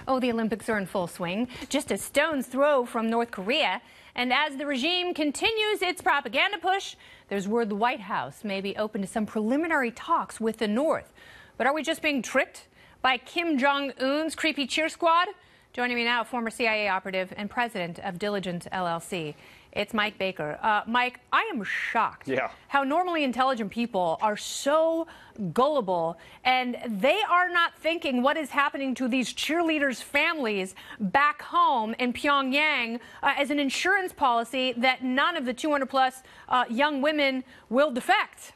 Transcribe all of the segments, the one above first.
Oh, the Olympics are in full swing, just a stone's throw from North Korea. And as the regime continues its propaganda push, there's word the White House may be open to some preliminary talks with the North. But are we just being tricked by Kim Jong-un's creepy cheer squad? Joining me now, former CIA operative and president of Diligent LLC. It's Mike Baker. Mike, I am shocked how normally intelligent people are so gullible, and they are not thinking what is happening to these cheerleaders' families back home in Pyongyang as an insurance policy that none of the 200-plus young women will defect.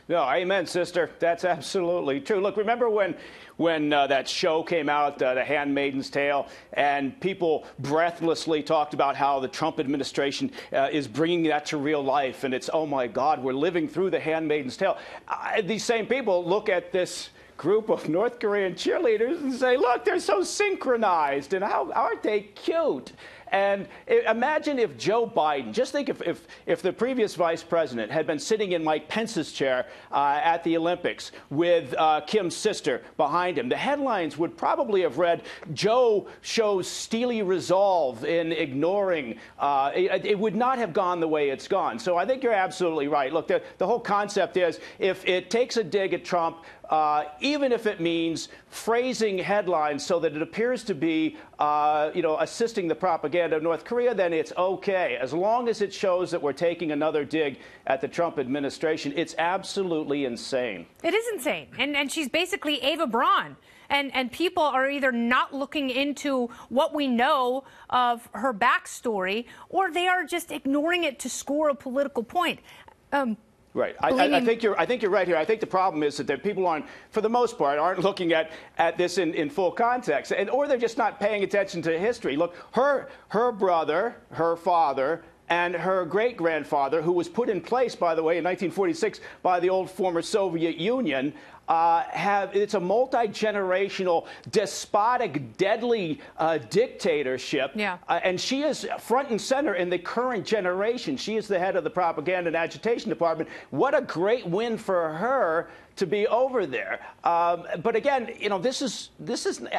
No, amen, sister. That's absolutely true. Look, remember when that show came out, The Handmaid's Tale, and people breathlessly talked about how the Trump administration is bringing that to real life, and it's, oh my God, we're living through The Handmaid's Tale. These same people look at this group of North Korean cheerleaders and say, look, they're so synchronized, and how aren't they cute? And imagine if Joe Biden, just think if the previous vice president had been sitting in Mike Pence's chair at the Olympics with Kim's sister behind him, the headlines would probably have read, Joe shows steely resolve in ignoring. It would not have gone the way it's gone. So I think you're absolutely right. Look, the whole concept is if it takes a dig at Trump, even if it means phrasing headlines so that it appears to be, assisting the propaganda of North Korea, then it's okay. As long as it shows that we're taking another dig at the Trump administration, it's absolutely insane. It is insane. And she's basically Ava Braun. And people are either not looking into what we know of her backstory, or they are just ignoring it to score a political point. Right. I think you're right here. I think the problem is that people aren't, for the most part, aren't looking at this in full context, or they're just not paying attention to history. Look, her brother, her father, and her great-grandfather, who was put in place, by the way, in 1946 by the old former Soviet Union, it's a multi-generational, despotic, deadly dictatorship. Yeah. And she is front and center in the current generation. She is the head of the propaganda and agitation department. What a great win for her to be over there. But again, this is,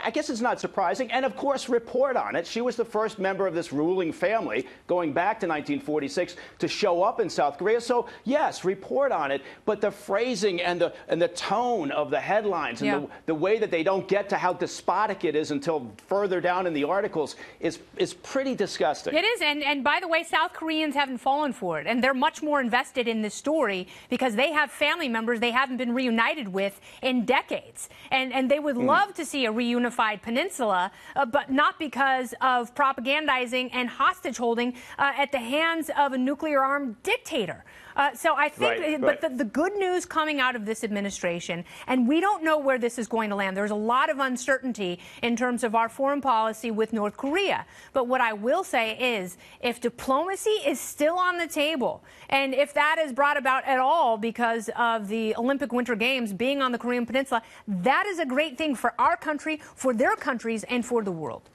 I guess it's not surprising. And of course, report on it. She was the first member of this ruling family going back to 1946 to show up in South Korea. So yes, report on it. But the phrasing and the tone of the headlines and the way that they don't get to how despotic it is until further down in the articles is pretty disgusting. It is. And by the way, South Koreans haven't fallen for it. And they're much more invested in this story because they have family members they haven't been reunited with in decades. And they would love to see a reunified peninsula, but not because of propagandizing and hostage holding at the hands of a nuclear-armed dictator. So I think, but the good news coming out of this administration, and we don't know where this is going to land. There's a lot of uncertainty in terms of our foreign policy with North Korea. But what I will say is, if diplomacy is still on the table, and if that is brought about at all because of the Olympic Winter Games being on the Korean Peninsula, that is a great thing for our country, for their countries, and for the world.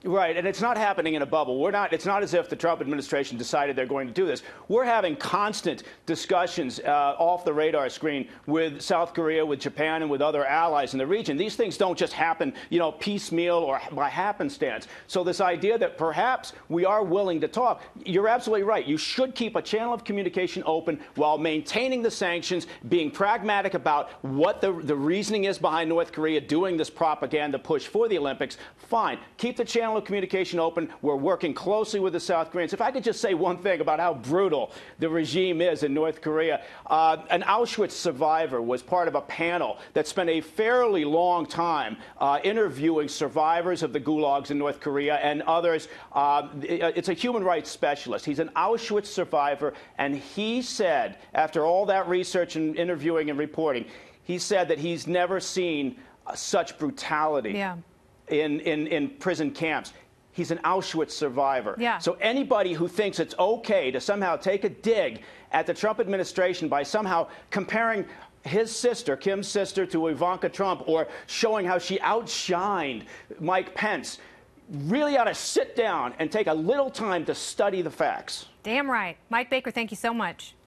Right, and it's not happening in a bubble. It's not as if the Trump administration decided they're going to do this. We're having constant discussions off the radar screen with South Korea, with Japan, and with other allies in the region. These things don't just happen, piecemeal or by happenstance. So this idea that perhaps we are willing to talk, you're absolutely right. You should keep a channel of communication open while maintaining the sanctions, being pragmatic about what the reasoning is behind North Korea doing this propaganda push for the Olympics. Fine. Keep the channel of communication open. We're working closely with the South Koreans. If I could just say one thing about how brutal the regime is in North Korea. An Auschwitz survivor was part of a panel that spent a fairly long time interviewing survivors of the gulags in North Korea and others. It's a human rights specialist. He's an Auschwitz survivor, and he said, after all that research and interviewing and reporting, he said that he's never seen such brutality. Yeah. In prison camps. He's an Auschwitz survivor. Yeah. So anybody who thinks it's okay to somehow take a dig at the Trump administration by somehow comparing his sister, Kim's sister, to Ivanka Trump, or showing how she outshined Mike Pence, really ought to sit down and take a little time to study the facts. Damn right. Mike Baker, thank you so much.